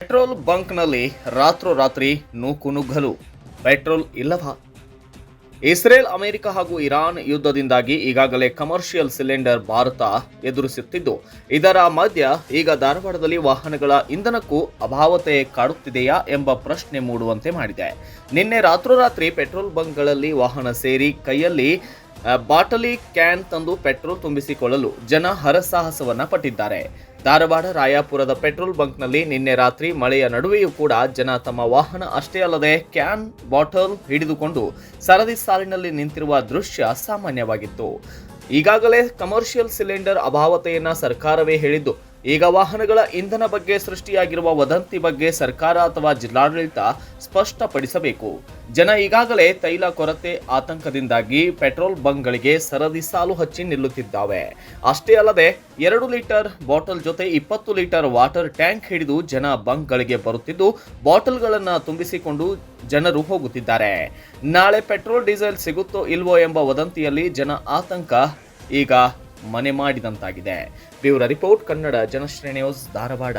Petrol ಬಂಕ್ನಲ್ಲಿ ರಾತ್ರೋರಾತ್ರಿ ನೂಕುನುಗ್ಗಲು. Petrol ಇಲ್ಲವಾ? Israel, America ಹಾಗೂ ಇರಾನ್ ಯುದ್ಧದಿಂದಾಗಿ ಈಗಾಗಲೇ ಕಮರ್ಷಿಯಲ್ ಸಿಲಿಂಡರ್ ಭಾರತ ಎದುರಿಸುತ್ತಿದ್ದು, ಇದರ ಮಧ್ಯ ಈಗ ಧಾರವಾಡದಲ್ಲಿ ವಾಹನಗಳ ಇಂಧನಕ್ಕೂ ಅಭಾವತೆ ಕಾಡುತ್ತಿದೆಯಾ ಎಂಬ ಪ್ರಶ್ನೆ ಮೂಡುವಂತೆ ಮಾಡಿದೆ. ನಿನ್ನೆ ರಾತ್ರೋರಾತ್ರಿ ಪೆಟ್ರೋಲ್ ಬಂಕ್ಗಳಲ್ಲಿ ವಾಹನ ಸೇರಿ ಕೈಯಲ್ಲಿ ಬಾಟಲಿ ಕ್ಯಾನ್ ತಂದು ಪೆಟ್ರೋಲ್ ತುಂಬಿಸಿಕೊಳ್ಳಲು ಜನ ಹರಸಾಹಸವನ್ನ ಪಟ್ಟಿದ್ದಾರೆ. ಧಾರವಾಡ ರಾಯಾಪುರದ ಪೆಟ್ರೋಲ್ ಬಂಕ್ನಲ್ಲಿ ನಿನ್ನೆ ರಾತ್ರಿ ಮಳೆಯ ನಡುವೆಯೂ ಕೂಡ ಜನ ತಮ್ಮ ವಾಹನ ಅಷ್ಟೇ ಅಲ್ಲದೆ ಕ್ಯಾನ್ ಬಾಟಲ್ ಹಿಡಿದುಕೊಂಡು ಸರದಿ ಸಾಲಿನಲ್ಲಿ ನಿಂತಿರುವ ದೃಶ್ಯ ಸಾಮಾನ್ಯವಾಗಿತ್ತು. ಈಗಾಗಲೇ ಕಮರ್ಷಿಯಲ್ ಸಿಲಿಂಡರ್ ಅಭಾವತೆಯನ್ನ ಸರ್ಕಾರವೇ ಹೇಳಿದ್ದು, ಈಗ ವಾಹನಗಳ ಇಂಧನ ಬಗ್ಗೆ ಸೃಷ್ಟಿಯಾಗಿರುವ ವದಂತಿ ಬಗ್ಗೆ ಸರ್ಕಾರ ಅಥವಾ ಜಿಲ್ಲಾಡಳಿತ ಸ್ಪಷ್ಟಪಡಿಸಬೇಕು. ಜನ ಈಗಾಗಲೇ ತೈಲ ಕೊರತೆ ಆತಂಕದಿಂದಾಗಿ ಪೆಟ್ರೋಲ್ ಬಂಕ್ಗಳಿಗೆ ಸರದಿ ಸಾಲು ಹಚ್ಚಿ ನಿಲ್ಲುತ್ತಿದ್ದಾವೆ. ಅಷ್ಟೇ ಅಲ್ಲದೆ 2 ಲೀಟರ್ ಬಾಟಲ್ ಜೊತೆ 20 ಲೀಟರ್ ವಾಟರ್ ಟ್ಯಾಂಕ್ ಹಿಡಿದು ಜನ ಬಂಕ್ಗಳಿಗೆ ಬರುತ್ತಿದ್ದು, ಬಾಟಲ್ಗಳನ್ನು ತುಂಬಿಸಿಕೊಂಡು ಜನರು ಹೋಗುತ್ತಿದ್ದಾರೆ. ನಾಳೆ ಪೆಟ್ರೋಲ್ ಡೀಸೆಲ್ ಸಿಗುತ್ತೋ ಇಲ್ವೋ ಎಂಬ ವದಂತಿಯಲ್ಲಿ ಜನ ಆತಂಕ ಈಗ ಮನೆ ಮಾಡಿದಂತಾಗಿದೆ. Bureau report, Kannada Janashri news, Dharwad.